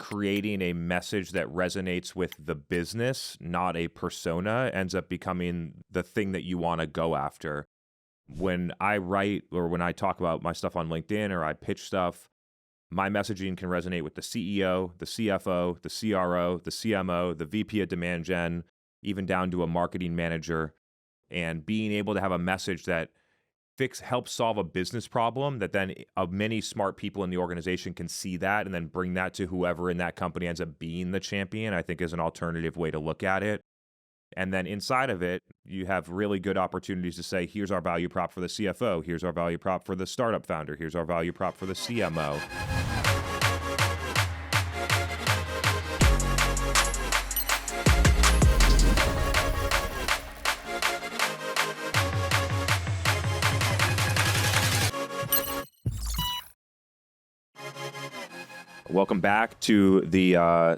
creating a message that resonates with the business, not a persona, ends up becoming the thing that you want to go after. When I write or when I talk about my stuff on LinkedIn or I pitch stuff, my messaging can resonate with the CEO, the CFO, the CRO, the CMO, the VP of demand gen, even down to a marketing manager. And being able to have a message that helps solve a business problem that then many smart people in the organization can see that and then bring that to whoever in that company ends up being the champion, I think is an alternative way to look at it. And then inside of it, you have really good opportunities to say, here's our value prop for the CFO, here's our value prop for the startup founder, here's our value prop for the CMO. Welcome back to the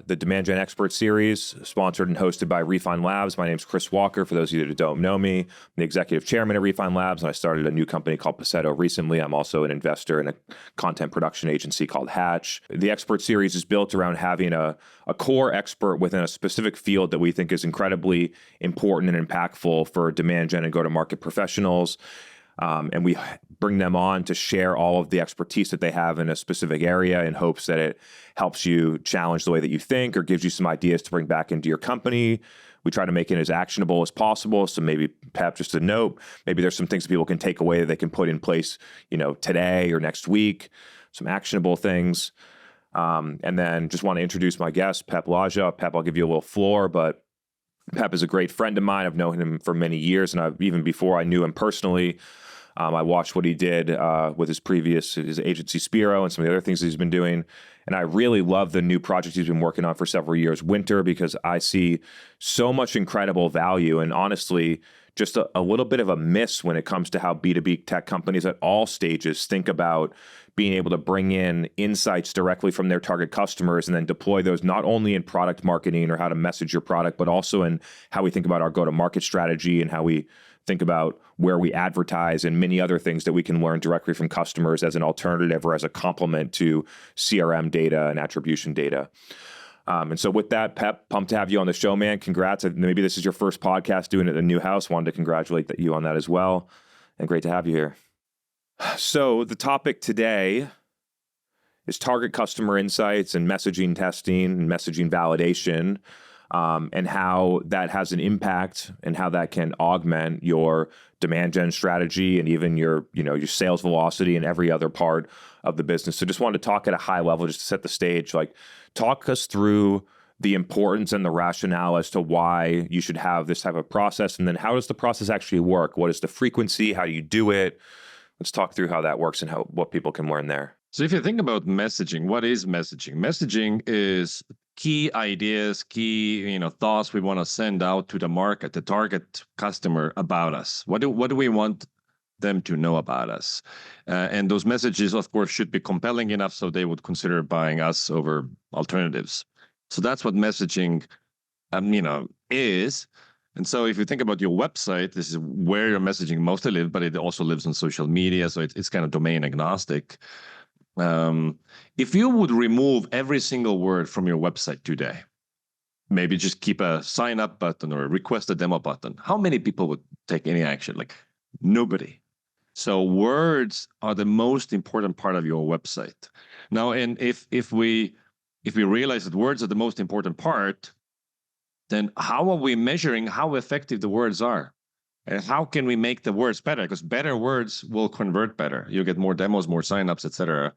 Demand Gen Expert Series, sponsored and hosted by Refine Labs. My name is Chris Walker. For those of you that don't know me, I'm the executive chairman at Refine Labs, and I started a new company called Paceto recently. I'm also an investor in a content production agency called Hatch. The Expert Series is built around having a core expert within a specific field that we think is incredibly important and impactful for demand gen and go-to-market professionals. And we bring them on to share all of the expertise that they have in a specific area in hopes that it helps you challenge the way that you think or gives you some ideas to bring back into your company. We try to make it as actionable as possible. So maybe, Pep, just a note, maybe there's some things that people can take away that they can put in place, today or next week, some actionable things. And then just want to introduce my guest, Peep Laja. Pep, I'll give you a little floor, but Pep is a great friend of mine. I've known him for many years, and even before I knew him personally, I watched what he did with his agency Spiro and some of the other things that he's been doing. And I really love the new project he's been working on for several years, Winter, because I see so much incredible value and honestly, just a little bit of a miss when it comes to how B2B tech companies at all stages think about being able to bring in insights directly from their target customers and then deploy those not only in product marketing or how to message your product, but also in how we think about our go-to-market strategy and how we think about where we advertise and many other things that we can learn directly from customers as an alternative or as a complement to CRM data and attribution data. And so with that, Pep, pumped to have you on the show, man. Congrats. Maybe this is your first podcast doing it at the new house. Wanted to congratulate you on that as well. And great to have you here. So the topic today is target customer insights and messaging testing and messaging validation, and how that has an impact and how that can augment your demand gen strategy and even your sales velocity and every other part of the business. So just wanted to talk at a high level, just to set the stage, talk us through the importance and the rationale as to why you should have this type of process. And then how does the process actually work? What is the frequency? How do you do it? Let's talk through how that works and what people can learn there. So if you think about messaging, what is messaging? Messaging is key ideas, key thoughts we want to send out to the market, the target customer about us. What do we want them to know about us? And those messages, of course, should be compelling enough so they would consider buying us over alternatives. So that's what messaging, is. And so if you think about your website, this is where your messaging mostly lives, but it also lives on social media. So it's kind of domain agnostic. If you would remove every single word from your website today, maybe just keep a sign up button or a request a demo button, how many people would take any action? Nobody. So words are the most important part of your website. Now, and if we realize that words are the most important part, then how are we measuring how effective the words are? And how can we make the words better? Because better words will convert better. You get more demos, more signups, etc.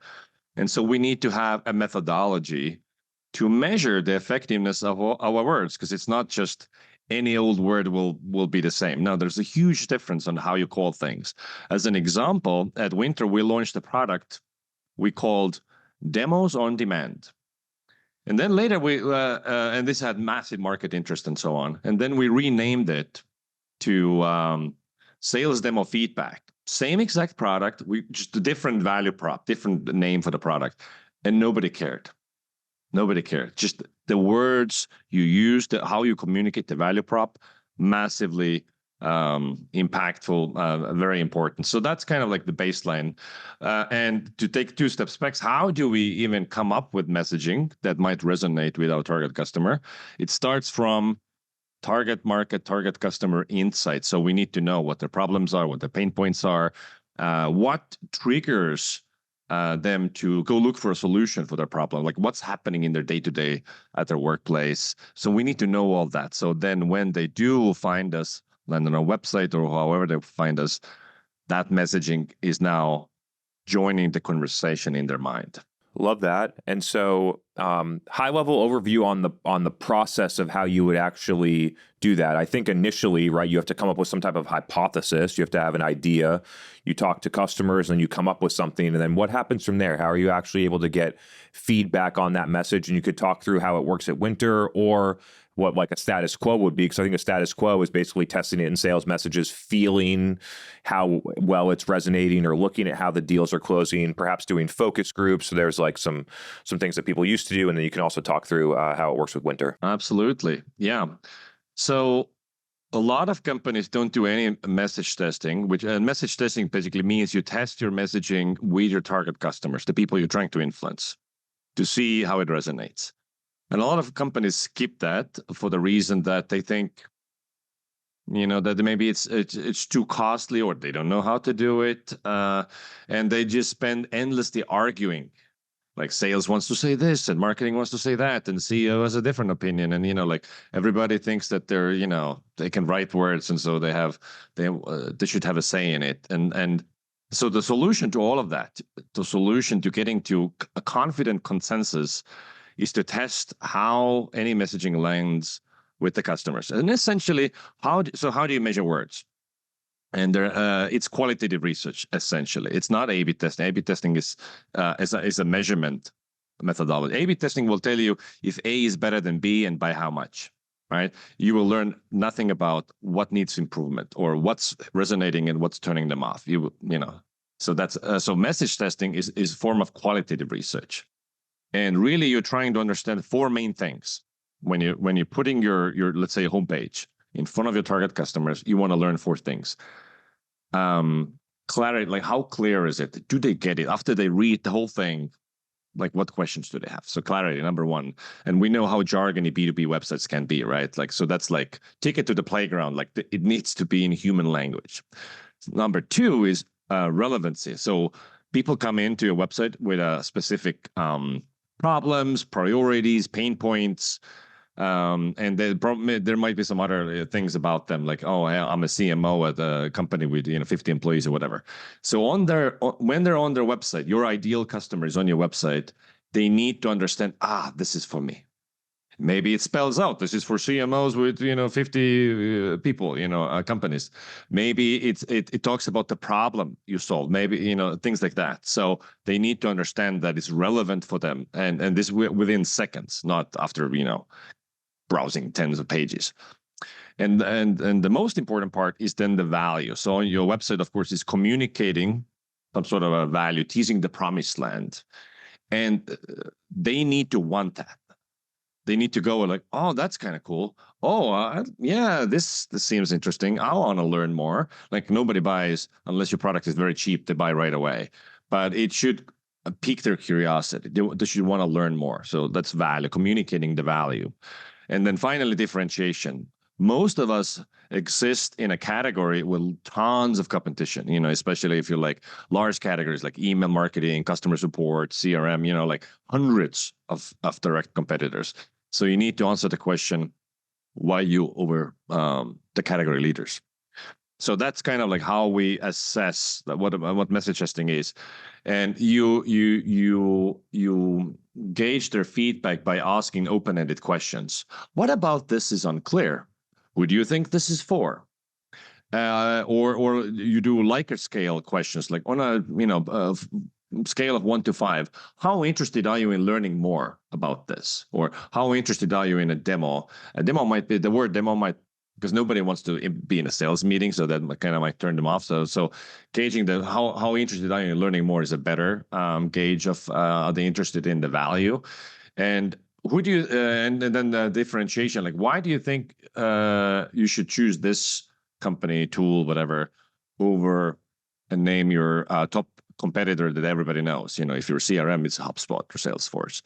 And so we need to have a methodology to measure the effectiveness of our words, because it's not just any old word will be the same. Now, there's a huge difference on how you call things. As an example, at Winter, we launched a product we called Demos on Demand. And then later, and this had massive market interest and so on. And then we renamed it to Sales Demo Feedback. Same exact product, just a different value prop, different name for the product. And nobody cared. Nobody cared. Just the words you use, how you communicate the value prop, massively impactful, very important. So that's kind of like the baseline. And to take two steps back, how do we even come up with messaging that might resonate with our target customer? It starts from target market, target customer insight. So we need to know what their problems are, what their pain points are, what triggers them to go look for a solution for their problem, like what's happening in their day-to-day at their workplace. So we need to know all that. So then when they do find us, land on our website or however they find us, that messaging is now joining the conversation in their mind. Love that. And so, high level overview on the process of how you would actually do that. I think initially, right, you have to come up with some type of hypothesis. You have to have an idea. You talk to customers and you come up with something. And then what happens from there? How are you actually able to get feedback on that message? And you could talk through how it works at Winter or what like a status quo would be, because I think a status quo is basically testing it in sales messages, feeling how well it's resonating or looking at how the deals are closing, perhaps doing focus groups. So there's like some things that people used to do. And then you can also talk through how it works with Winter. Absolutely. Yeah. So a lot of companies don't do any message testing, which message testing basically means you test your messaging with your target customers, the people you're trying to influence, to see how it resonates. And a lot of companies skip that for the reason that they think, that maybe it's too costly or they don't know how to do it, and they just spend endlessly arguing. Like sales wants to say this and marketing wants to say that and CEO has a different opinion, and like everybody thinks that they're they can write words, and so they should have a say in it, and so the solution to all of that, the solution to getting to a confident consensus, is to test how any messaging lands with the customers. And essentially, how do you measure words? And it's qualitative research, essentially. It's not A/B testing. A/B testing is a measurement methodology. A/B testing will tell you if A is better than B and by how much, right? You will learn nothing about what needs improvement or what's resonating and what's turning them off. So that's so message testing is a form of qualitative research. And really, you're trying to understand four main things. When you're putting your let's say homepage in front of your target customers, you want to learn four things. Clarity, like how clear is it? Do they get it after they read the whole thing? Like what questions do they have? So clarity, number one. And we know how jargony B2B websites can be, right? Like, so that's like take it to the playground. Like it needs to be in human language. Number two is relevancy. So people come into your website with a specific problems, priorities, pain points, and there might be some other things about them, like, oh, I'm a CMO at a company with 50 employees or whatever. So when they're on their website, your ideal customer is on your website. They need to understand, this is for me. Maybe it spells out this is for CMOs with 50 people, companies. Maybe it talks about the problem you solve. Maybe things like that. So they need to understand that it's relevant for them, and this within seconds, not after browsing tens of pages. And the most important part is then the value. So your website, of course, is communicating some sort of a value, teasing the promised land, and they need to want that. They need to go like, oh, that's kind of cool. Oh, yeah, this seems interesting. I want to learn more. Like nobody buys unless your product is very cheap. They buy right away, but it should pique their curiosity. They should want to learn more. So that's value, communicating the value, and then finally differentiation. Most of us exist in a category with tons of competition, especially if you're like large categories like email marketing, customer support, CRM, like hundreds of direct competitors. So you need to answer the question, why you over the category leaders? So that's kind of like how we assess what message testing is. And you gauge their feedback by asking open-ended questions. What about this is unclear? Who do you think this is for? Or you do Likert scale questions, like on a scale of 1 to 5. How interested are you in learning more about this? Or how interested are you in a demo? A demo might be the word demo might, because nobody wants to be in a sales meeting, so that kind of might turn them off. So gauging the how interested are you in learning more is a better gauge of are they interested in the value. And who do you and then the differentiation, like why do you think you should choose this company, tool, whatever, over and name your top competitor that everybody knows. If you're CRM, it's HubSpot or Salesforce.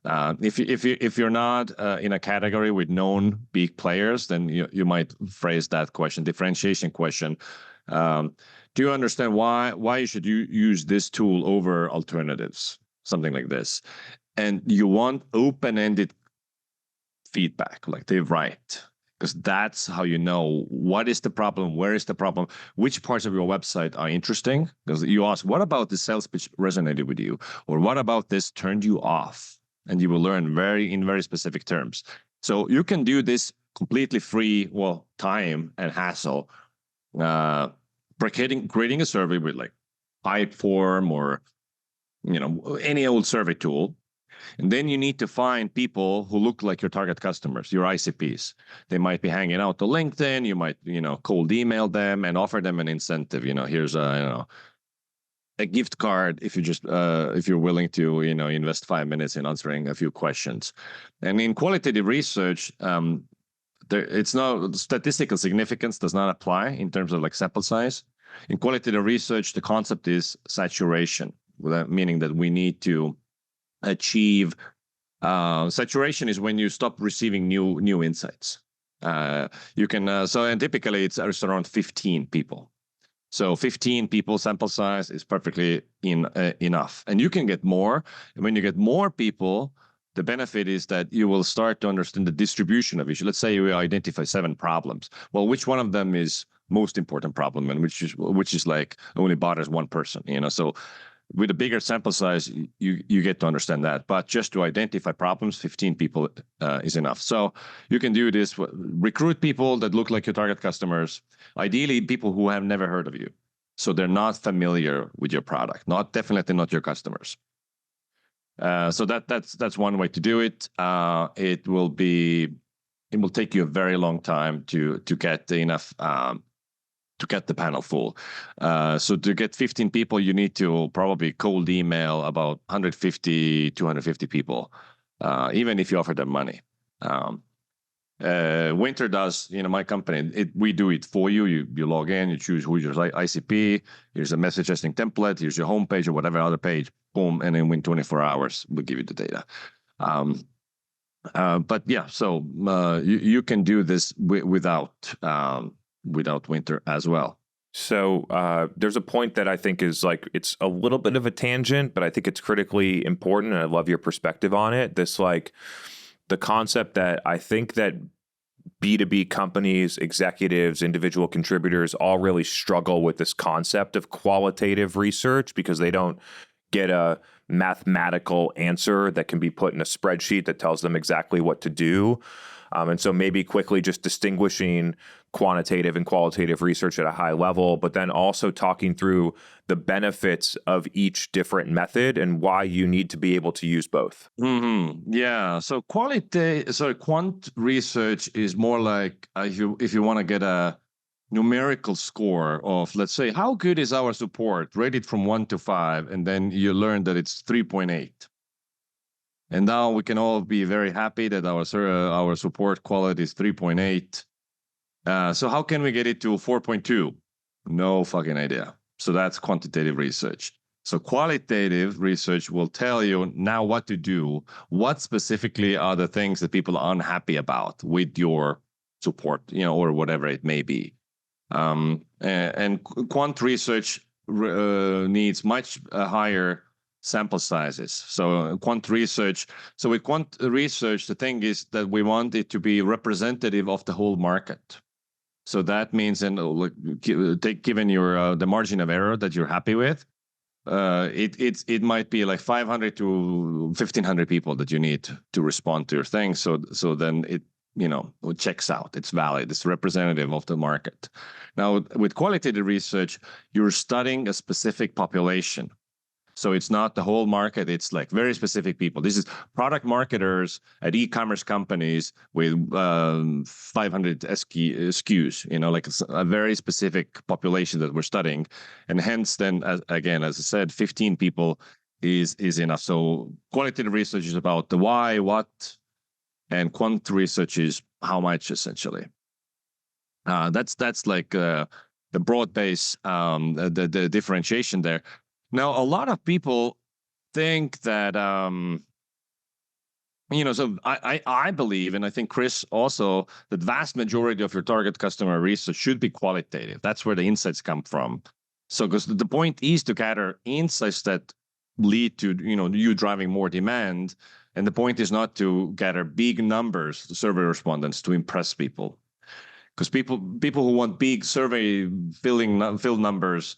If you're not in a category with known big players, then you might phrase that question, differentiation question. Do you understand why you should use this tool over alternatives? Something like this. And you want open-ended feedback, like they write, because that's how you know what is the problem, where is the problem, which parts of your website are interesting. Because you ask, what about this sales pitch resonated with you? Or what about this turned you off? And you will learn in very specific terms. So you can do this completely free, time and hassle, creating a survey with like Typeform or any old survey tool. And then you need to find people who look like your target customers, your ICPs. They might be hanging out to LinkedIn. You might, cold email them and offer them an incentive. Here's a gift card if you're willing to, invest 5 minutes in answering a few questions. And in qualitative research, it's no statistical significance does not apply in terms of like sample size. In qualitative research, the concept is saturation, meaning that we need to achieve saturation is when you stop receiving new insights. You can and typically it's around 15 people. So 15 people sample size is perfectly enough, and you can get more. And when you get more people, the benefit is that you will start to understand the distribution of issues. Let's say you identify 7 problems. Well, which one of them is most important problem, and which is like only bothers one person. So with a bigger sample size, you get to understand that. But just to identify problems, 15 people is enough. So you can do this, recruit people that look like your target customers, ideally people who have never heard of you. So they're not familiar with your product, definitely not your customers. So that's one way to do it. It will take you a very long time to get enough to get the panel full. So to get 15 people, you need to probably cold email about 150, 250 people, even if you offer them money. Winter does, my company, we do it for you. You log in, you choose who's your ICP, here's a message testing template, here's your homepage or whatever other page, boom, and then within 24 hours, we'll give you the data. But yeah, so you can do this without Winter as well. So there's a point that I think is like, it's a little bit of a tangent, but I think it's critically important, and I love your perspective on it. This like the concept that I think that B2B companies, executives, individual contributors all really struggle with this concept of qualitative research because they don't get a mathematical answer that can be put in a spreadsheet that tells them exactly what to do. And so maybe quickly just distinguishing quantitative and qualitative research at a high level, but then also talking through the benefits of each different method and why you need to be able to use both. Mm-hmm. Yeah. So quant research is more like if you want to get a numerical score of, let's say, how good is our support, rated from 1 to 5, and then you learn that it's 3.8. And now we can all be very happy that our support quality is 3.8. So how can we get it to 4.2? No fucking idea. So that's quantitative research. So qualitative research will tell you now what to do. What specifically are the things that people are unhappy about with your support, or whatever it may be. And quant research needs much higher sample sizes. So with quant research, the thing is that we want it to be representative of the whole market. So that means, given your the margin of error that you're happy with, it might be like 500 to 1,500 people that you need to respond to your thing. So then it checks out. It's valid. It's representative of the market. Now, with qualitative research, you're studying a specific population. So it's not the whole market. It's like very specific people. This is product marketers at e-commerce companies with 500 SKUs, like a very specific population that we're studying. And hence then, as I said, 15 people is enough. So qualitative research is about the why, what, and quant research is how much, essentially. That's like the broad base, the differentiation there. Now, a lot of people think that so I believe, and I think Chris also, the vast majority of your target customer research should be qualitative. That's where the insights come from. So, because the point is to gather insights that lead to you driving more demand, and the point is not to gather big numbers, survey respondents, to impress people. Because people who want big survey filled numbers,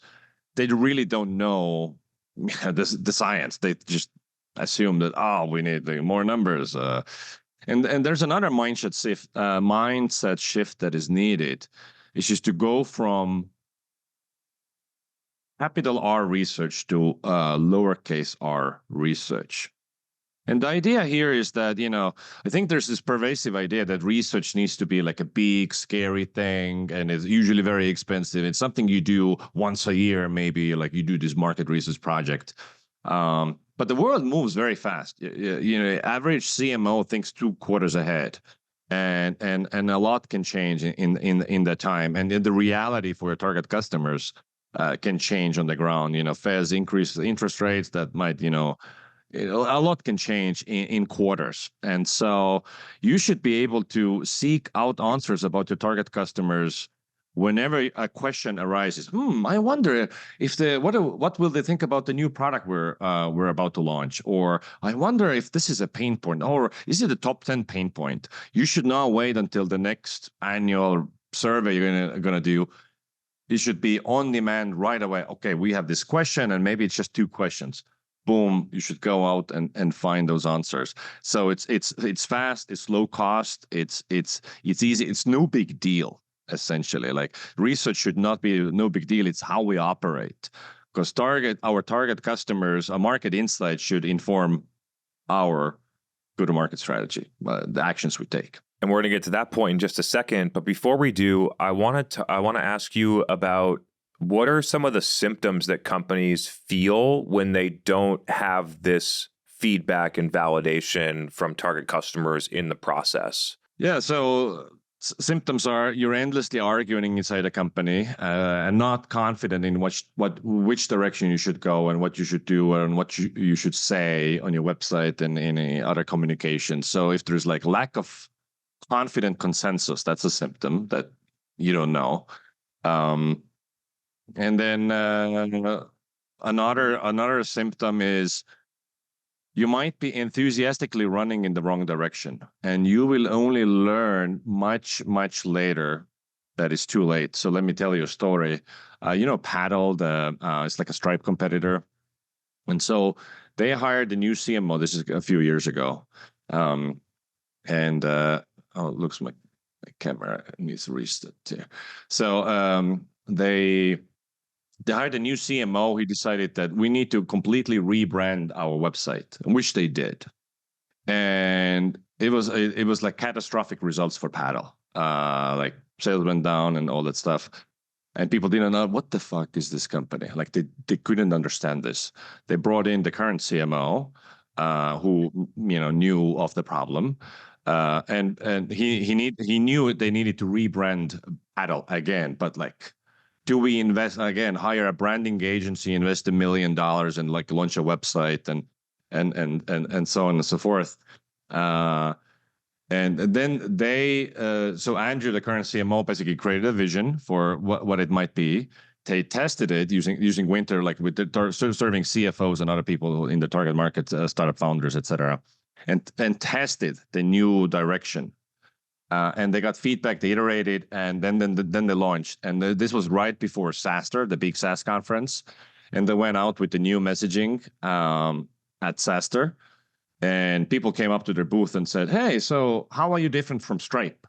they really don't know the science. They just assume that we need more numbers. And there's another mindset shift that is needed. It's just to go from capital R research to lowercase r research. And the idea here is that, I think there's this pervasive idea that research needs to be like a big, scary thing, and it's usually very expensive. It's something you do once a year, maybe, like you do this market research project. But the world moves very fast. Average CMO thinks 2 quarters ahead, and a lot can change in that time. And the reality for your target customers can change on the ground. Feds increase interest rates that might, a lot can change in quarters. And so you should be able to seek out answers about your target customers whenever a question arises. I wonder if what will they think about the new product we're about to launch? Or I wonder if this is a pain point, or is it a top 10 pain point? You should not wait until the next annual survey you're gonna do. It should be on demand right away. Okay, we have this question, and maybe it's just 2 questions. Boom, you should go out and find those answers. So it's fast, it's low cost, it's easy, it's no big deal, essentially. Like, research should not be no big deal. It's how we operate. Because our target customers, our market insight should inform our go-to-market strategy, the actions we take. And we're going to get to that point in just a second. But before we do, I want to ask you about, what are some of the symptoms that companies feel when they don't have this feedback and validation from target customers in the process? Yeah, so symptoms are you're endlessly arguing inside a company and not confident in which direction you should go and what you should do and what you should say on your website and any other communication. So if there's like lack of confident consensus, that's a symptom that you don't know. And then another symptom is you might be enthusiastically running in the wrong direction, and you will only learn much, much later that it's too late. So let me tell you a story. Paddle, it's like a Stripe competitor. And so they hired a new CMO. This is a few years ago. It looks like my camera needs to restart here. So they hired a new CMO. He decided that we need to completely rebrand our website, which they did. And it was like catastrophic results for Paddle. Like sales went down and all that stuff. And people didn't know, what the fuck is this company? Like they couldn't understand this. They brought in the current CMO, who knew of the problem. And he knew they needed to rebrand Paddle again, but like, do we invest again, hire a branding agency, invest $1 million and like launch a website and so on and so forth? And then so Andrew, the current CMO, basically created a vision for what it might be. They tested it using Winter, like with serving CFOs and other people in the target market, startup founders, etc., and tested the new direction. And they got feedback, they iterated, and then they launched. And this was right before SaaStr, the big SaaS conference. And they went out with the new messaging at SaaStr. And people came up to their booth and said, hey, so how are you different from Stripe?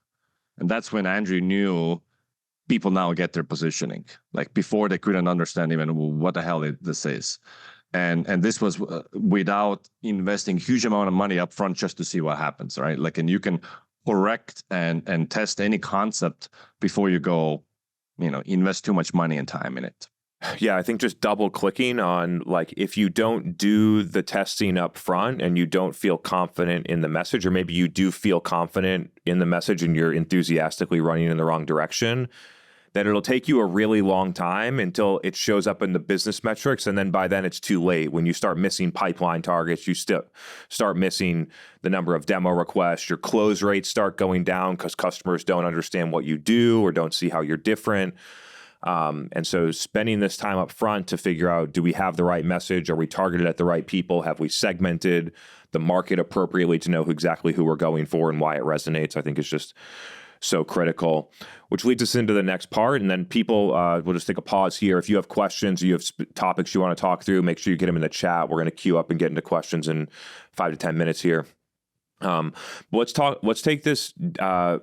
And that's when Andrew knew people now get their positioning. Like before, they couldn't understand even what the hell this is. And this was without investing huge amount of money up front just to see what happens, right? Like, and you can correct and test any concept before you go, invest too much money and time in it. Yeah, I think just double clicking on like if you don't do the testing up front and you don't feel confident in the message, or maybe you do feel confident in the message and you're enthusiastically running in the wrong direction, then it'll take you a really long time until it shows up in the business metrics. And then by then it's too late. When you start missing pipeline targets, you start missing the number of demo requests, your close rates start going down because customers don't understand what you do or don't see how you're different. And so spending this time up front to figure out, do we have the right message? Are we targeted at the right people? Have we segmented the market appropriately to know exactly who we're going for and why it resonates? I think is just so critical, which leads us into the next part. And then people, we'll just take a pause here. If you have questions, you have topics you want to talk through, make sure you get them in the chat. We're going to queue up and get into questions in 5 to 10 minutes here. Let's take this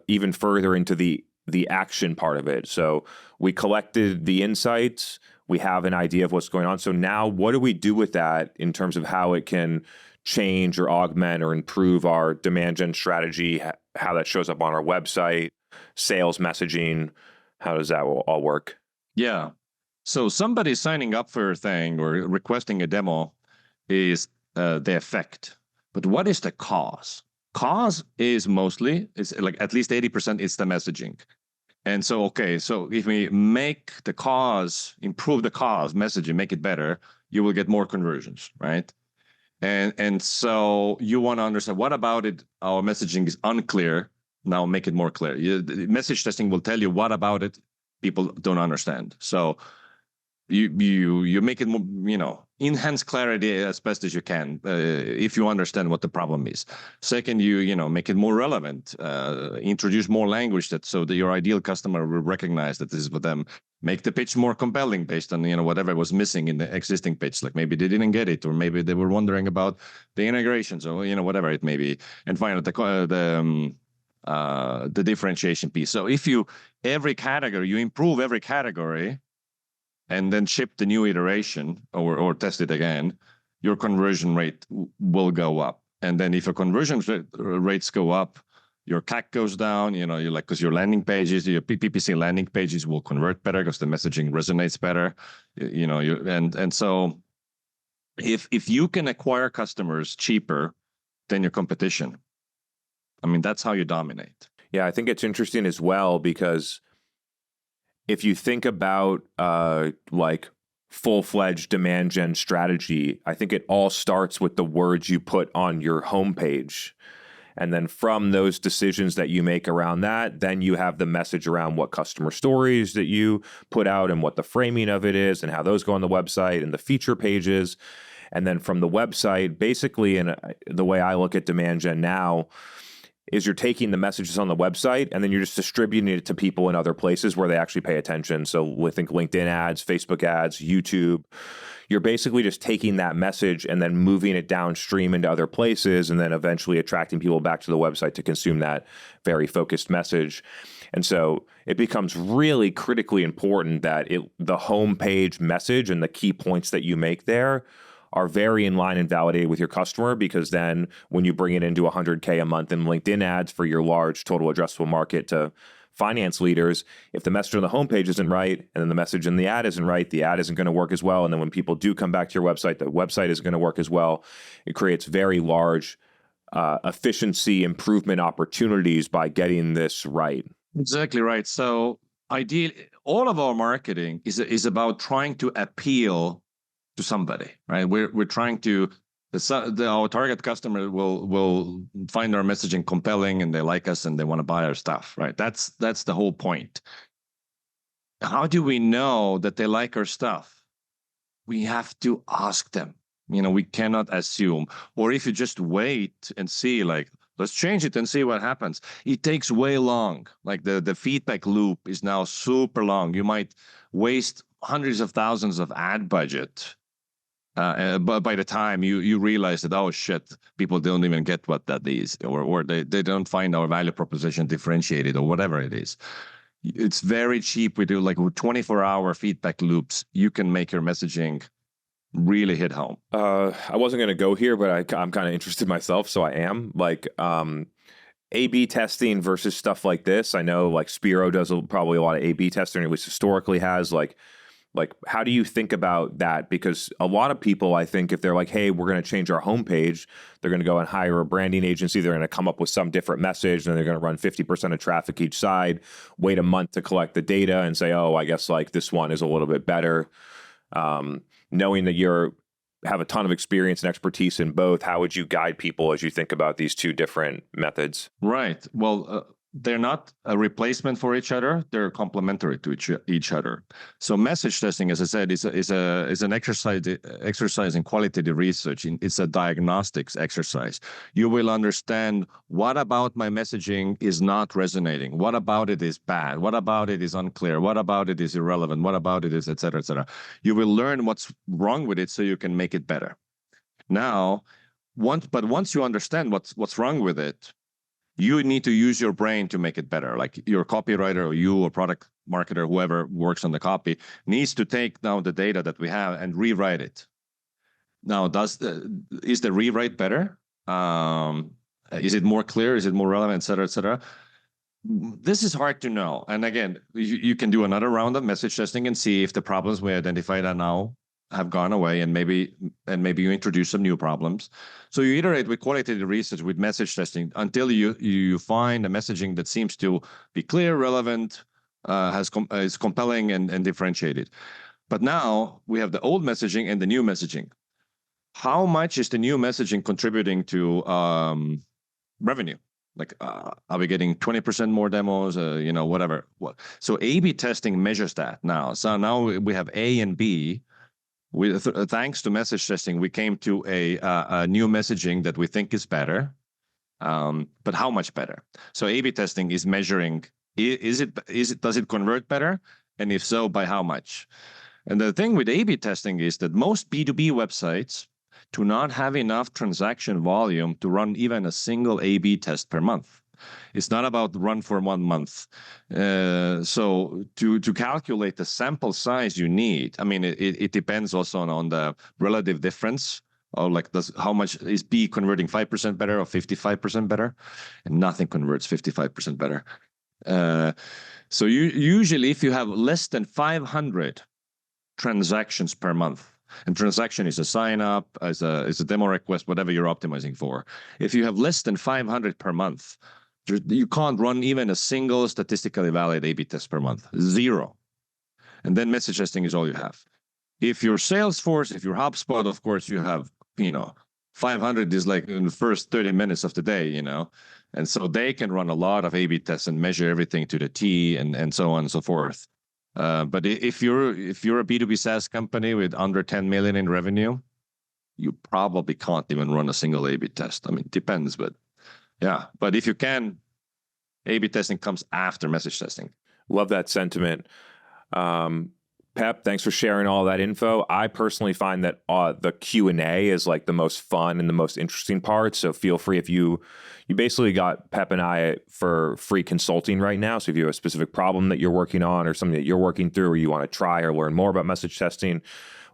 even further into the action part of it. So we collected the insights, we have an idea of what's going on. So now what do we do with that in terms of how it can change or augment or improve our demand gen strategy, how that shows up on our website, sales messaging? How does that all work? Yeah. So somebody signing up for a thing or requesting a demo is the effect. But what is the cause? Cause is mostly, it's like at least 80% is the messaging. And so, okay, so if we make the cause, improve the cause messaging, make it better, you will get more conversions, right? And so you want to understand what about it, our messaging is unclear. Now make it more clear. Message testing will tell you what about it people don't understand. So you make it more, enhance clarity as best as you can if you understand what the problem is. Second, you make it more relevant, introduce more language so that your ideal customer will recognize that this is for them. Make the pitch more compelling based on whatever was missing in the existing pitch. Like maybe they didn't get it, or maybe they were wondering about the integrations, or whatever it may be. And finally, the differentiation piece. So if you improve every category, and then ship the new iteration or test it again, your conversion rate will go up. And then if your conversion rates go up, your CAC goes down, because your landing pages, your PPC landing pages will convert better because the messaging resonates better, and so if you can acquire customers cheaper than your competition, I mean, that's how you dominate. Yeah, I think it's interesting as well because if you think about like full-fledged demand gen strategy, I think it all starts with the words you put on your homepage. And then from those decisions that you make around that, then you have the message around what customer stories that you put out and what the framing of it is and how those go on the website and the feature pages. And then from the website, basically, and the way I look at demand gen now, is you're taking the messages on the website and then you're just distributing it to people in other places where they actually pay attention. So we think LinkedIn ads, Facebook ads, YouTube. You're basically just taking that message and then moving it downstream into other places and then eventually attracting people back to the website to consume that very focused message. And so it becomes really critically important that the homepage message and the key points that you make there are very in line and validated with your customer, because then when you bring it into 100K a month in LinkedIn ads for your large total addressable market to finance leaders, if the message on the homepage isn't right and then the message in the ad isn't right, the ad isn't going to work as well. And then when people do come back to your website, the website isn't going to work as well. It creates very large efficiency improvement opportunities by getting this right. Exactly right. So ideally, all of our marketing is about trying to appeal to somebody, right? We're trying to our target customer will find our messaging compelling and they like us and they want to buy our stuff, right? That's the whole point. How do we know that they like our stuff? We have to ask them. We cannot assume. Or if you just wait and see, like, let's change it and see what happens, it takes way long. Like the feedback loop is now super long. You might waste hundreds of thousands of ad budget. But by the time you realize that, oh shit, people don't even get what that is, or they don't find our value proposition differentiated, or whatever it is. It's very cheap. We do like 24-hour feedback loops. You can make your messaging really hit home. I wasn't going to go here, but I'm kind of interested myself, so I am. Like A/B testing versus stuff like this. I know like Spiro does probably a lot of A/B testing, or at least historically has. Like, Like, how do you think about that? Because a lot of people, I think, if they're like, hey, we're going to change our homepage, they're going to go and hire a branding agency. They're going to come up with some different message, and they're going to run 50% of traffic each side, wait a month to collect the data and say, oh, I guess like this one is a little bit better. Knowing that you're have a ton of experience and expertise in both, how would you guide people as you think about these two different methods? Right. Well, they're not a replacement for each other. They're complementary to each other. So message testing, as I said, is an exercise in qualitative research. It's a diagnostics exercise. You will understand what about my messaging is not resonating. What about it is bad? What about it is unclear? What about it is irrelevant? What about it is et cetera, et cetera. You will learn what's wrong with it so you can make it better. Now, once you understand what's wrong with it, you need to use your brain to make it better. Like your copywriter or you or product marketer, whoever works on the copy, needs to take now the data that we have and rewrite it. Now, is the rewrite better? Is it more clear? Is it more relevant, et cetera, et cetera? This is hard to know. And again, you can do another round of message testing and see if the problems we identified are now have gone away, and maybe you introduce some new problems. So you iterate with qualitative research, with message testing, until you find a messaging that seems to be clear, relevant, is compelling and differentiated. But now we have the old messaging and the new messaging. How much is the new messaging contributing to revenue? Like, are we getting 20% more demos? Whatever. So A/B testing measures that now. So now we have A and B. Thanks to message testing, we came to a new messaging that we think is better, but how much better? So A/B testing is measuring: does it convert better, and if so, by how much? And the thing with A/B testing is that most B2B websites do not have enough transaction volume to run even a single A/B test per month. It's not about run for 1 month. So to calculate the sample size you need, I mean, it depends also on the relative difference. Or like, how much is B converting 5% better or 55% better? And nothing converts 55% better. So usually, if you have less than 500 transactions per month, and transaction is a sign up, is a demo request, whatever you're optimizing for. If you have less than 500 per month, you can't run even a single statistically valid A/B test per month. Zero. And then message testing is all you have. If you're Salesforce, if you're HubSpot, of course, you have, 500 is like in the first 30 minutes of the day, and so they can run a lot of A/B tests and measure everything to the T and so on and so forth. But if you're a B2B SaaS company with under 10 million in revenue, you probably can't even run a single A/B test. I mean, it depends, but yeah. But if you can, A/B testing comes after message testing. Love that sentiment. Pep, thanks for sharing all that info. I personally find that the Q&A is like the most fun and the most interesting part. So feel free, if you basically got Pep and I for free consulting right now. So if you have a specific problem that you're working on, or something that you're working through, or you want to try or learn more about message testing,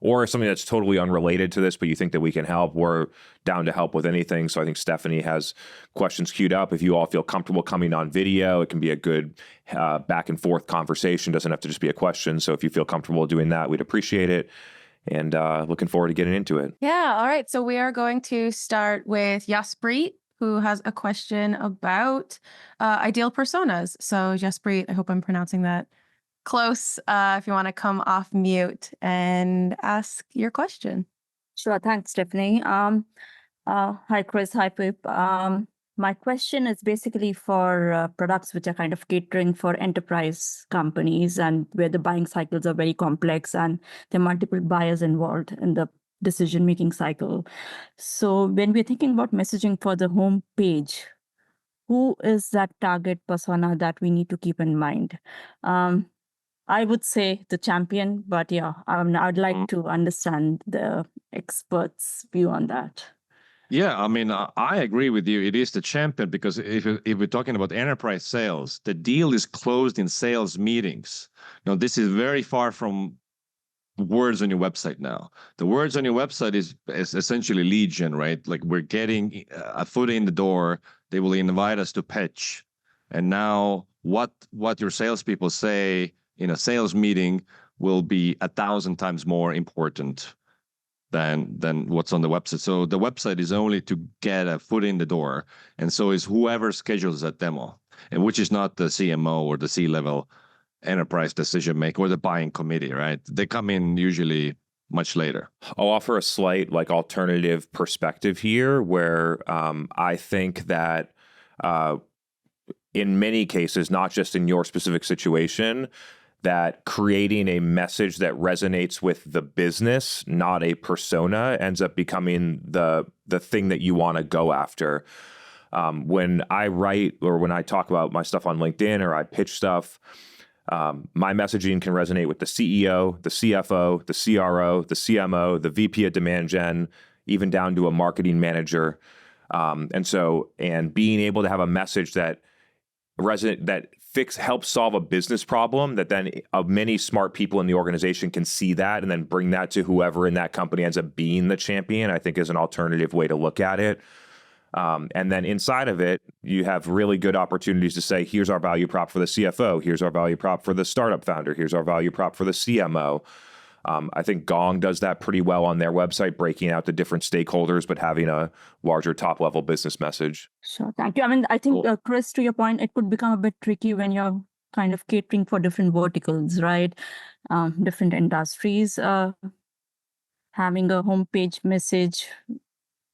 or something that's totally unrelated to this, but you think that we can help, we're down to help with anything. So I think Stephanie has questions queued up. If you all feel comfortable coming on video, it can be a good back and forth conversation. Doesn't have to just be a question. So if you feel comfortable doing that, we'd appreciate it. And looking forward to getting into it. Yeah. All right. So we are going to start with Jaspreet, who has a question about ideal personas. So Jaspreet, I hope I'm pronouncing that close. If you want to come off mute and ask your question. Sure. Thanks, Stephanie. Hi, Chris. Hi, Peep. My question is basically for products which are kind of catering for enterprise companies, and where the buying cycles are very complex and there are multiple buyers involved in the decision-making cycle. So when we're thinking about messaging for the home page, who is that target persona that we need to keep in mind? I would say the champion, but yeah, I'd like to understand the experts' view on that. Yeah, I mean, I agree with you. It is the champion, because if we're talking about enterprise sales, the deal is closed in sales meetings. This is very far from words on your website now. The words on your website is essentially lead gen, right? Like, we're getting a foot in the door. They will invite us to pitch. And now what your salespeople say in a sales meeting will be 1,000 times more important than what's on the website. So the website is only to get a foot in the door, and so is whoever schedules that demo, and which is not the CMO or the C-level enterprise decision maker or the buying committee, right? They come in usually much later. I'll offer a slight alternative perspective here, where I think that in many cases, not just in your specific situation, that creating a message that resonates with the business, not a persona, ends up becoming the thing that you want to go after. When I write or when I talk about my stuff on LinkedIn or I pitch stuff, my messaging can resonate with the CEO, the CFO, the CRO, the CMO, the VP of demand gen, even down to a marketing manager. And being able to have a message that helps solve a business problem, that then many smart people in the organization can see that and then bring that to whoever in that company ends up being the champion, I think is an alternative way to look at it. And then inside of it, you have really good opportunities to say, here's our value prop for the CFO. Here's our value prop for the startup founder. Here's our value prop for the CMO. I think Gong does that pretty well on their website, breaking out the different stakeholders, but having a larger top-level business message. Sure, thank you. I mean, I think, Chris, to your point, it could become a bit tricky when you're kind of catering for different verticals, right? Different industries. Having a homepage message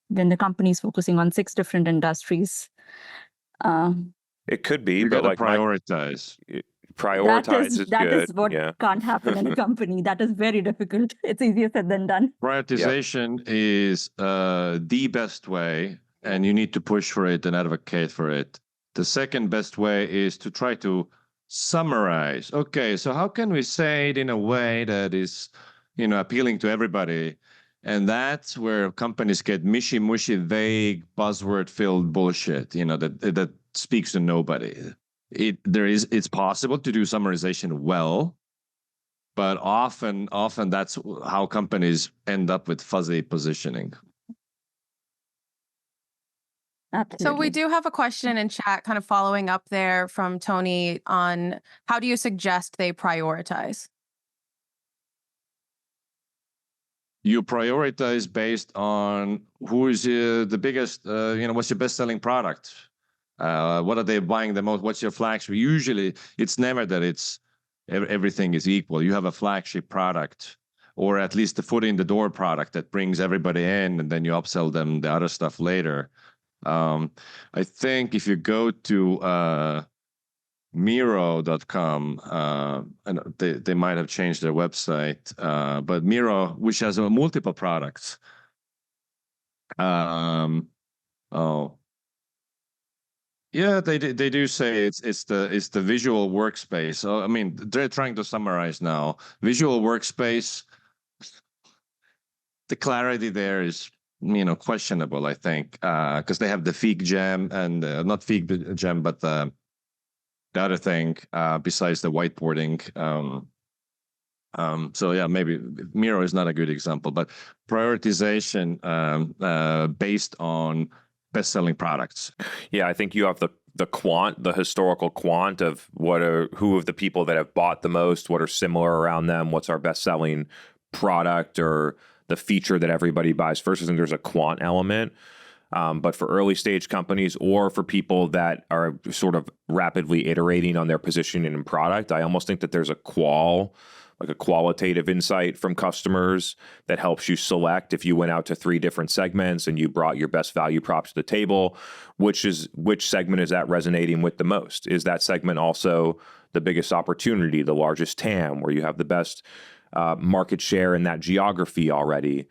when the company is focusing on 6 different industries. It could be, You but got to prioritize. Prioritize is good. That is what can't happen in a company. That is very difficult. It's easier said than done. Prioritization is the best way, and you need to push for it and advocate for it. The second best way is to try to summarize. Okay, so how can we say it in a way that is, appealing to everybody? And that's where companies get mushy, vague, buzzword-filled bullshit, that speaks to nobody. It's possible to do summarization well, but often that's how companies end up with fuzzy positioning. Absolutely. So we do have a question in chat kind of following up there from Tony on how do you suggest they prioritize? You prioritize based on who is the biggest, what's your best-selling product? What are they buying the most? What's your flagship? Usually, it's never that everything is equal. You have a flagship product, or at least the foot in the door product that brings everybody in, and then you upsell them the other stuff later. I think if you go to Miro.com, and they might have changed their website, but Miro, which has multiple products. Yeah, they do say it's the visual workspace. So, I mean, they're trying to summarize now. Visual workspace, the clarity there is questionable, I think, because they have the Fig Jam and not Fig Jam, but the other thing besides the whiteboarding. So yeah, maybe Miro is not a good example, but prioritization based on best-selling products. Yeah, I think you have the historical quant of who of the people that have bought the most, what are similar around them, what's our best-selling product or the feature that everybody buys first. I think there's a quant element. But for early stage companies or for people that are sort of rapidly iterating on their positioning and product, I almost think that there's a qualitative insight from customers that helps you select, if you went out to 3 different segments and you brought your best value props to the table, which segment is that resonating with the most? Is that segment also the biggest opportunity, the largest TAM, where you have the best market share in that geography already?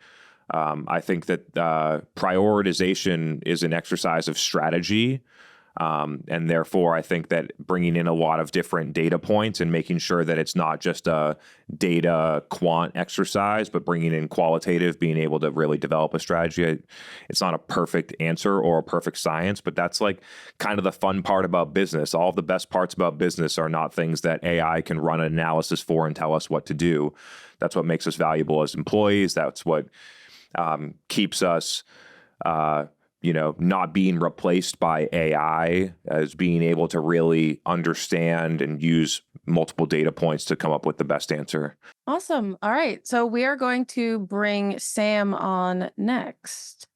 I think that prioritization is an exercise of strategy. And therefore, I think that bringing in a lot of different data points and making sure that it's not just a data quant exercise, but bringing in qualitative, being able to really develop a strategy. It's not a perfect answer or a perfect science, but that's like kind of the fun part about business. All of the best parts about business are not things that AI can run an analysis for and tell us what to do. That's what makes us valuable as employees. That's what keeps us not being replaced by AI, as being able to really understand and use multiple data points to come up with the best answer. Awesome. All right. So we are going to bring Sam on next.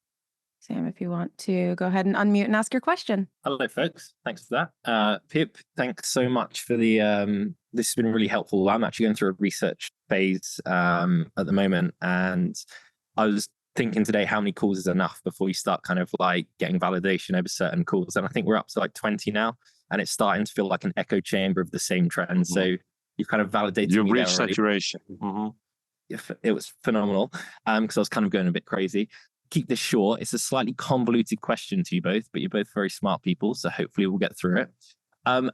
Sam, if you want to go ahead and unmute and ask your question. Hello, folks. Thanks for that. Pip, thanks so much for the, this has been really helpful. I'm actually going through a research phase at the moment. And I was thinking today, how many calls is enough before you start kind of like getting validation over certain calls? And I think we're up to like 20 now. And it's starting to feel like an echo chamber of the same trend. Mm-hmm. So you've kind of validated. You've reached saturation. Mm-hmm. It was phenomenal because I was kind of going a bit crazy. Keep this short. It's a slightly convoluted question to you both, but you're both very smart people, so hopefully we'll get through it.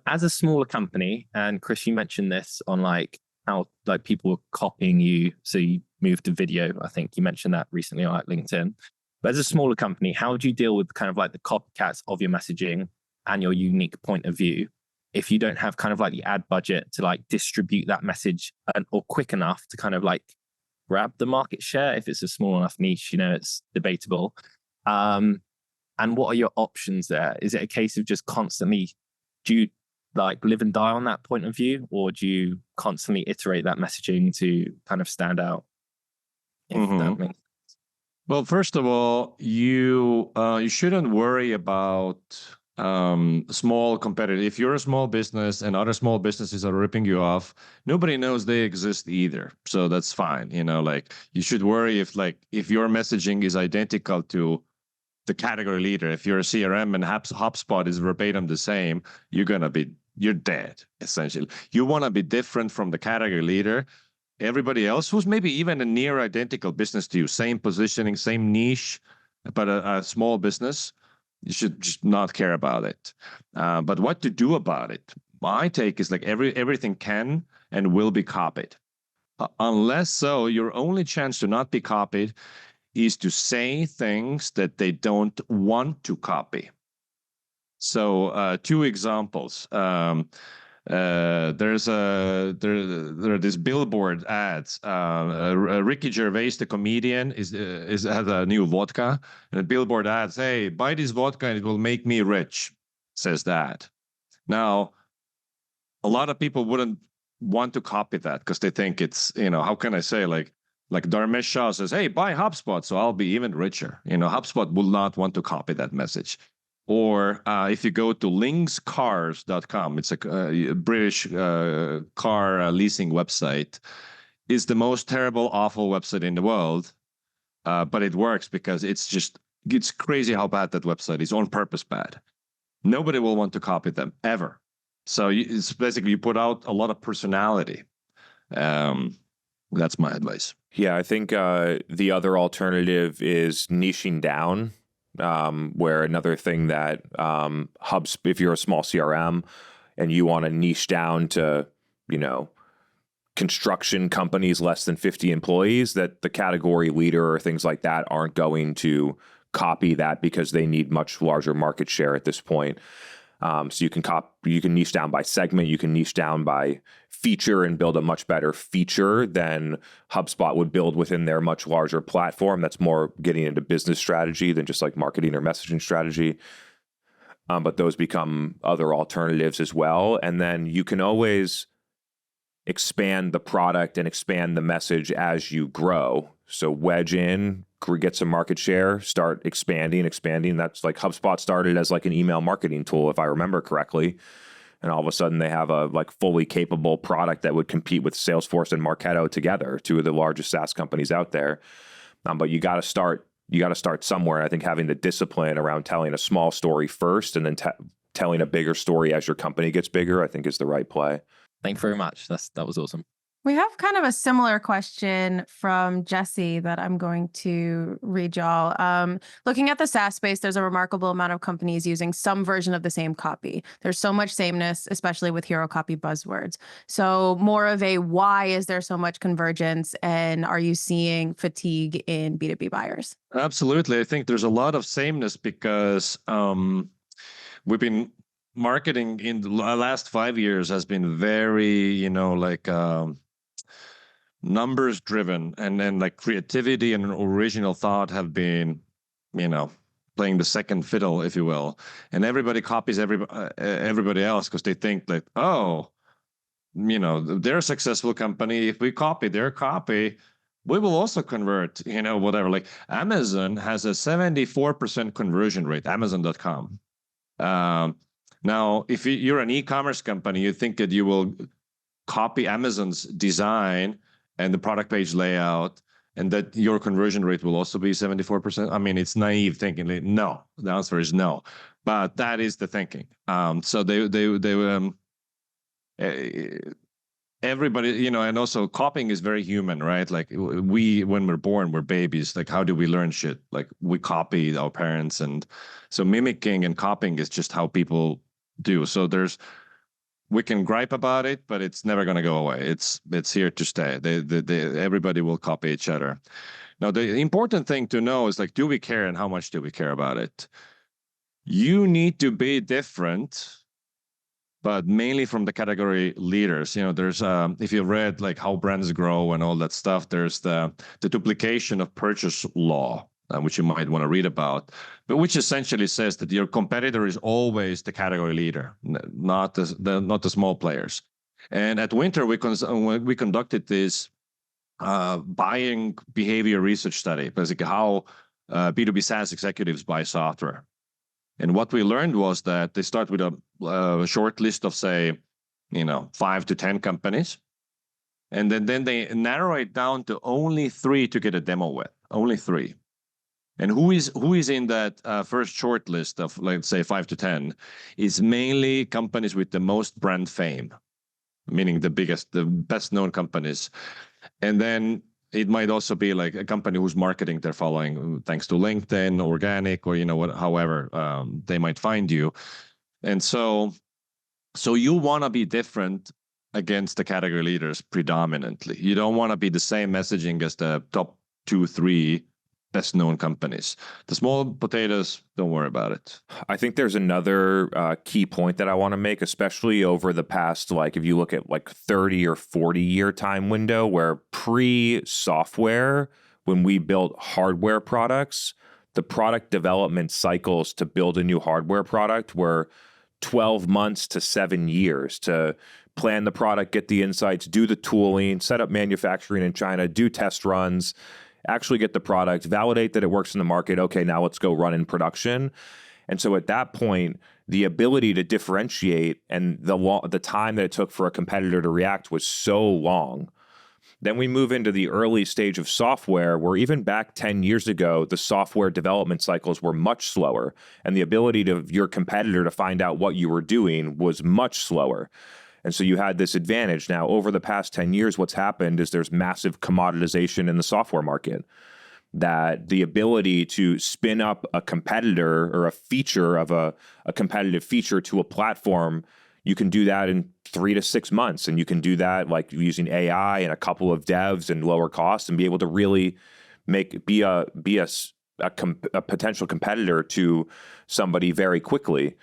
As a smaller company, and Chris, you mentioned this on like how like people were copying you, so you moved to video. I think you mentioned that recently on like LinkedIn. But as a smaller company, how do you deal with kind of like the copycats of your messaging and your unique point of view if you don't have kind of like the ad budget to like distribute that message or quick enough to kind of like grab the market share? If it's a small enough niche, it's debatable. And what are your options there? Is it a case of just constantly, do you like live and die on that point of view, or do you constantly iterate that messaging to kind of stand out? If that makes sense. Well, first of all, you shouldn't worry about small competitor. If you're a small business and other small businesses are ripping you off, nobody knows they exist either. So that's fine. Like you should worry if your messaging is identical to the category leader. If you're a CRM and HubSpot is verbatim the same, you're dead, essentially. You want to be different from the category leader. Everybody else who's maybe even a near identical business to you, same positioning, same niche, but a small business, you should just not care about it. But what to do about it? My take is like everything can and will be copied. Unless so, your only chance to not be copied is to say things that they don't want to copy. So 2 examples. There are these billboard ads. Ricky Gervais, the comedian, has a new vodka, and the billboard ads, "Hey, buy this vodka and it will make me rich," says that. Now, a lot of people wouldn't want to copy that because they think it's, how can I say, like Dharmesh Shah says, "Hey, buy HubSpot, so I'll be even richer." HubSpot will not want to copy that message. Or if you go to linkscars.com, it's a British car leasing website. It's the most terrible, awful website in the world, but it works because it's crazy how bad that website is, on purpose bad. Nobody will want to copy them, ever. So it's basically you put out a lot of personality. That's my advice. Yeah, I think the other alternative is niching down. Where another thing that if you're a small CRM and you want to niche down to, construction companies less than 50 employees, that the category leader or things like that aren't going to copy that because they need much larger market share at this point. So you can niche down by segment, you can niche down by feature and build a much better feature than HubSpot would build within their much larger platform. That's more getting into business strategy than just like marketing or messaging strategy. But those become other alternatives as well. And then you can always expand the product and expand the message as you grow. So wedge in, get some market share, start expanding. That's like HubSpot started as like an email marketing tool, if I remember correctly. And all of a sudden they have a like fully capable product that would compete with Salesforce and Marketo together, 2 of the largest SaaS companies out there. But you got to start somewhere. I think having the discipline around telling a small story first and then telling a bigger story as your company gets bigger, I think is the right play. Thank you very much. That was awesome. We have kind of a similar question from Jesse that I'm going to read y'all. Looking at the SaaS space, there's a remarkable amount of companies using some version of the same copy. There's so much sameness, especially with hero copy buzzwords. So more of a why is there so much convergence, and are you seeing fatigue in B2B buyers? Absolutely. I think there's a lot of sameness because we've been marketing in the last 5 years has been very, numbers driven, and then like creativity and original thought have been, playing the second fiddle, if you will. And everybody copies everybody else because they think like, oh, they're a successful company. If we copy their copy, we will also convert, whatever. Like Amazon has a 74% conversion rate, Amazon.com. Now, if you're an e-commerce company, you think that you will copy Amazon's design and the product page layout, and that your conversion rate will also be 74%. I mean, it's naive thinking. No, the answer is no. But that is the thinking. So everybody, and also copying is very human, right? Like when we're born, we're babies. Like, how do we learn shit? Like, we copy our parents, and so mimicking and copying is just how people do. So we can gripe about it, but it's never going to go away. It's here to stay. Everybody will copy each other. Now, the important thing to know is, like, do we care, and how much do we care about it? You need to be different, but mainly from the category leaders. There's if you've read like How Brands Grow and all that stuff, there's the duplication of purchase law, which you might want to read about, but which essentially says that your competitor is always the category leader, not the small players. And at Winter, we conducted this buying behavior research study, basically how B2B SaaS executives buy software. And what we learned was that they start with a short list of, say, 5 to 10 companies. And then they narrow it down to only 3 to get a demo with, only 3. And who is in that first short list of, let's say, 5 to 10 is mainly companies with the most brand fame, meaning the best known companies. And then it might also be like a company whose marketing they're following thanks to LinkedIn, organic, or however they might find you. And so you want to be different against the category leaders predominantly. You don't want to be the same messaging as the top 2, 3 best known companies. The small potatoes, don't worry about it. I think there's another key point that I want to make, especially over the past, like, if you look at like 30 or 40 year time window, where pre-software, when we built hardware products, the product development cycles to build a new hardware product were 12 months to 7 years to plan the product, get the insights, do the tooling, set up manufacturing in China, do test runs, actually get the product, validate that it works in the market. Okay, now let's go run in production. And so at that point, the ability to differentiate and the time that it took for a competitor to react was so long. Then we move into the early stage of software, where even back 10 years ago, the software development cycles were much slower, and the ability of your competitor to find out what you were doing was much slower. And so you had this advantage. Now, over the past 10 years, what's happened is there's massive commoditization in the software market, that the ability to spin up a competitor or a feature of a competitive feature to a platform, you can do that in 3 to 6 months. And you can do that like using AI and a couple of devs and lower costs, and be able to really be a potential competitor to somebody very quickly.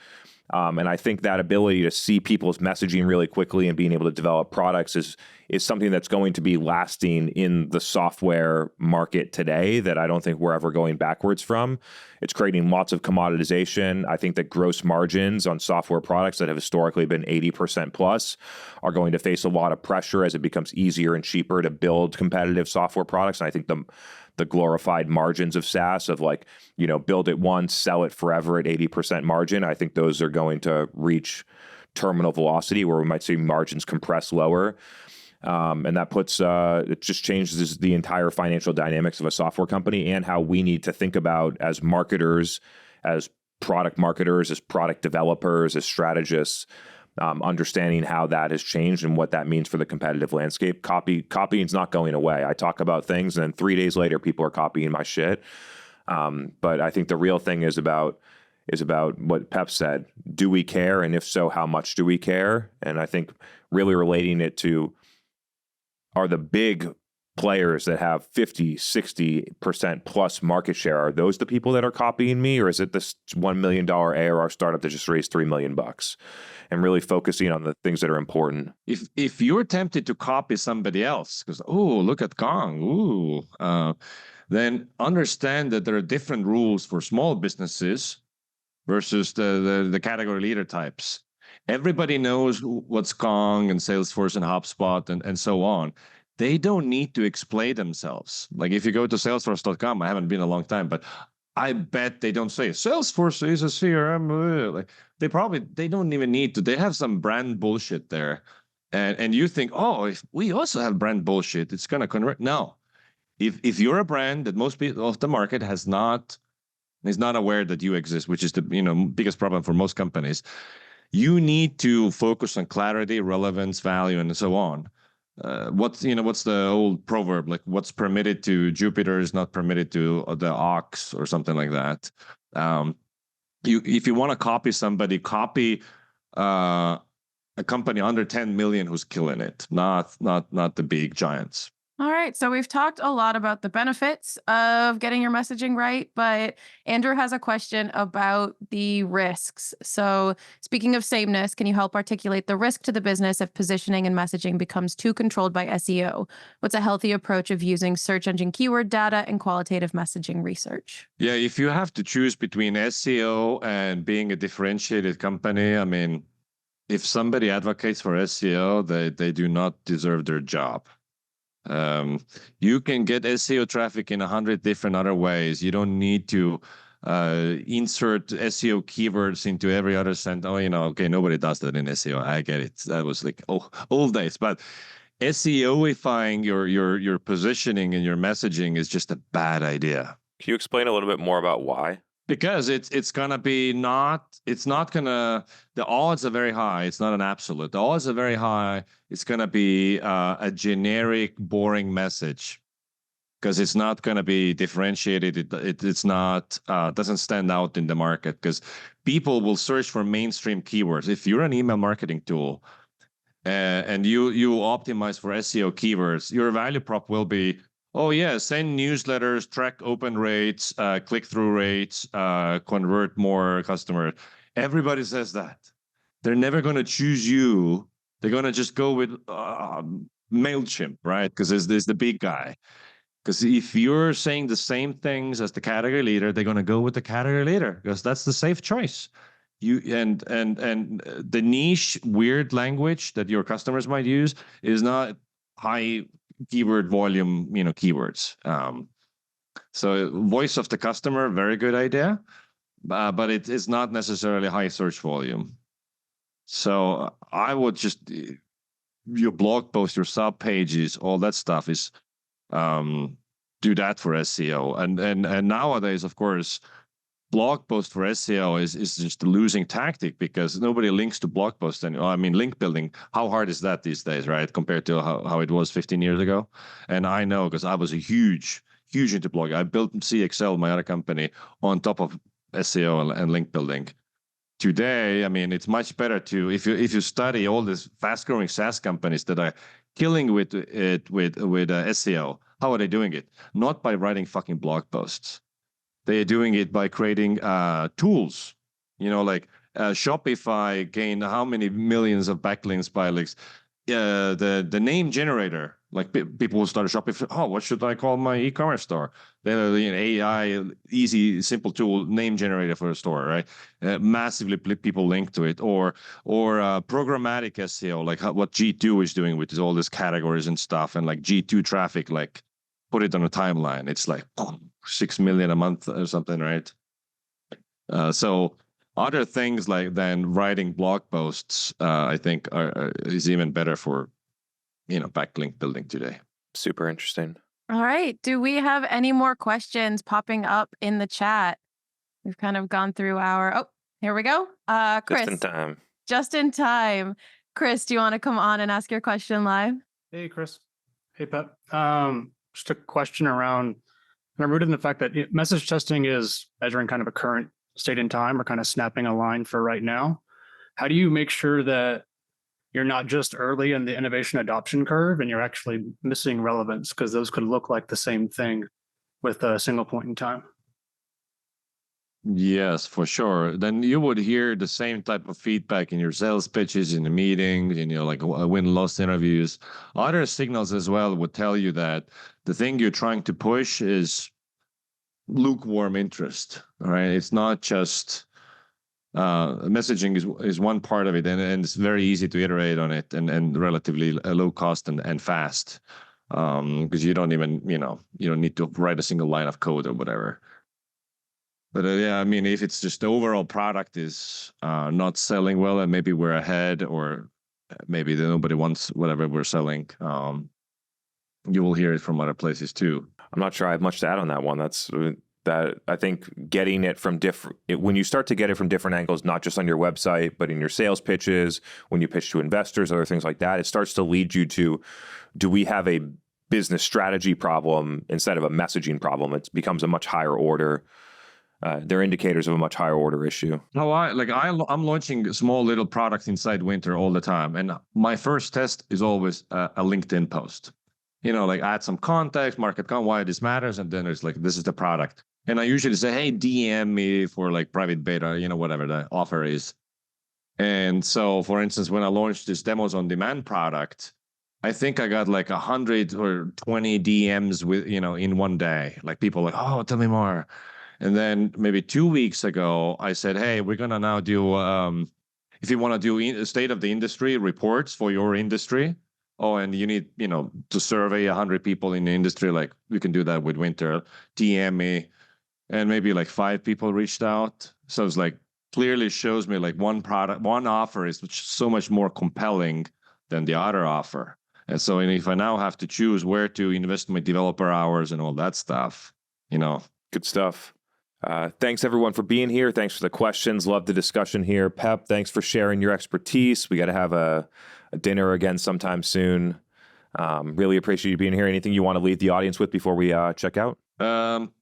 And I think that ability to see people's messaging really quickly and being able to develop products is something that's going to be lasting in the software market today, that I don't think we're ever going backwards from. It's creating lots of commoditization. I think that gross margins on software products that have historically been 80% plus are going to face a lot of pressure as it becomes easier and cheaper to build competitive software products. And I think the glorified margins of SaaS of like, build it once, sell it forever at 80% margin, I think those are going to reach terminal velocity where we might see margins compress lower. And that it just changes the entire financial dynamics of a software company, and how we need to think about as marketers, as product marketers, as product developers, as strategists, understanding how that has changed and what that means for the competitive landscape. Copying is not going away. I talk about things, and then 3 days later, people are copying my shit. But I think the real thing is about what Pep said. Do we care? And if so, how much do we care? And I think really relating it to, are the big players that have 50, 60% plus market share, are those the people that are copying me? Or is it this $1 million ARR startup that just raised $3 million? And really focusing on the things that are important. If you're tempted to copy somebody else, because, oh, look at Gong, then understand that there are different rules for small businesses versus the category leader types. Everybody knows what's Kong and Salesforce and HubSpot and so on. They don't need to explain themselves. Like if you go to salesforce.com, I haven't been a long time, but I bet they don't say Salesforce is a CRM. Like they don't even need to. They have some brand bullshit there. And you think, oh, if we also have brand bullshit, it's gonna convert. No. If you're a brand that most people of the market is not aware that you exist, which is the biggest problem for most companies, you need to focus on clarity, relevance, value, and so on. What's the old proverb, like what's permitted to Jupiter is not permitted to the ox or something like that. If you want to copy somebody, copy a company under 10 million who's killing it, not the big giants. All right. So we've talked a lot about the benefits of getting your messaging right, but Andrew has a question about the risks. So speaking of sameness, can you help articulate the risk to the business if positioning and messaging becomes too controlled by SEO? What's a healthy approach of using search engine keyword data and qualitative messaging research? Yeah, if you have to choose between SEO and being a differentiated company, I mean, if somebody advocates for SEO, they do not deserve their job. You can get SEO traffic in 100 different other ways. You don't need to insert SEO keywords into every other sentence. Oh, okay, nobody does that in SEO. I get it. That was like old days. But SEOifying your positioning and your messaging is just a bad idea. Can you explain a little bit more about why? Because it's gonna be the odds are very high. It's not an absolute. The odds are very high. It's gonna be a generic, boring message because it's not gonna be differentiated. It's not doesn't stand out in the market because people will search for mainstream keywords. If you're an email marketing tool and you optimize for SEO keywords, your value prop will be, oh yeah, send newsletters, track open rates, click-through rates, convert more customers. Everybody says that. They're never going to choose you. They're going to just go with MailChimp, right? Because there's the big guy. Because if you're saying the same things as the category leader, they're going to go with the category leader because that's the safe choice. And the niche weird language that your customers might use is not high keyword volume, keywords. So voice of the customer, very good idea, but it is not necessarily high search volume. So I would just your blog post, your sub pages, all that stuff is do that for SEO. And nowadays, of course, blog post for SEO is just a losing tactic because nobody links to blog posts. And I mean, link building, how hard is that these days, right? Compared to how it was 15 years ago. And I know because I was a huge into blogging. I built CXL, my other company, on top of SEO and link building. Today, I mean, it's much better to if you study all these fast-growing SaaS companies that are killing with SEO. How are they doing it? Not by writing fucking blog posts. They are doing it by creating tools. Like Shopify gained how many millions of backlinks by like the name generator. Like people will start a Shopify. Oh, what should I call my e-commerce store? Then AI, easy, simple tool, name generator for a store, right? Massively people link to it, or programmatic SEO, like what G2 is doing with all these categories and stuff, and like G2 traffic, like put it on a timeline. It's like 6 million a month or something, right? So other things like then writing blog posts, I think is even better for backlink building today. Super interesting. All right. Do we have any more questions popping up in the chat? We've kind of gone through here we go. Chris. Just in time. Just in time. Chris, do you want to come on and ask your question live? Hey, Chris. Hey, Pep. Just a question around, and I'm rooted in the fact that message testing is measuring kind of a current state in time or kind of snapping a line for right now. How do you make sure that you're not just early in the innovation adoption curve and you're actually missing relevance? Because those could look like the same thing with a single point in time. Yes, for sure. Then you would hear the same type of feedback in your sales pitches, in the meetings, like win-loss interviews. Other signals as well would tell you that the thing you're trying to push is lukewarm interest, all right? It's not just Messaging is one part of it, and it's very easy to iterate on it, and relatively low cost and fast, because you don't even, you don't need to write a single line of code or whatever. But yeah, I mean, if it's just the overall product is not selling well, and maybe we're ahead, or maybe nobody wants whatever we're selling, you will hear it from other places too. I'm not sure I have much to add on that one. That I think getting it from when you start to get it from different angles, not just on your website, but in your sales pitches, when you pitch to investors, other things like that, it starts to lead you to, do we have a business strategy problem instead of a messaging problem? It becomes a much higher order. They're indicators of a much higher order issue. No, I'm launching small little products inside Winter all the time, and my first test is always a LinkedIn post. Like add some context, why this matters, and then it's like, this is the product. And I usually say, hey, DM me for like private beta, whatever the offer is. And so, for instance, when I launched this demos on demand product, I think I got like 100 or 20 DMs in one day. Like people like, oh, tell me more. And then maybe 2 weeks ago, I said, hey, we're gonna now do if you want to do state of the industry reports for your industry. Oh, and you need, to survey 100 people in the industry, like we can do that with Winter. DM me. And maybe like 5 people reached out. So it's like, clearly shows me like one offer is so much more compelling than the other offer. And so if I now have to choose where to invest my developer hours and all that stuff, Good stuff. Thanks everyone for being here. Thanks for the questions. Love the discussion here. Pep, thanks for sharing your expertise. We got to have a dinner again sometime soon. Really appreciate you being here. Anything you want to leave the audience with before we check out?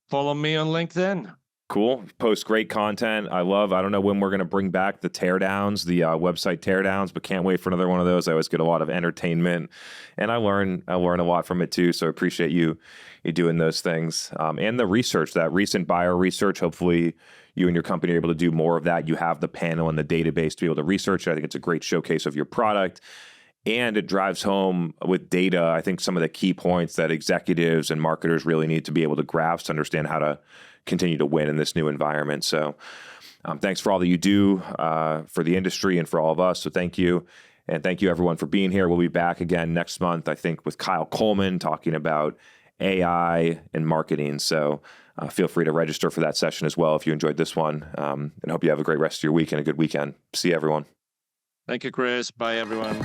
Follow me on LinkedIn. Cool. Post great content. I don't know when we're going to bring back the teardowns, the website teardowns, but can't wait for another one of those. I always get a lot of entertainment, and I learn a lot from it too. So I appreciate you doing those things. And the research, that recent buyer research, hopefully you and your company are able to do more of that. You have the panel and the database to be able to research it. I think it's a great showcase of your product. And it drives home with data, I think, some of the key points that executives and marketers really need to be able to grasp to understand how to continue to win in this new environment. So thanks for all that you do for the industry and for all of us. So thank you. And thank you, everyone, for being here. We'll be back again next month, I think, with Kyle Coleman talking about AI and marketing. So feel free to register for that session as well if you enjoyed this one. And hope you have a great rest of your week and a good weekend. See you, everyone. Thank you, Chris. Bye, everyone.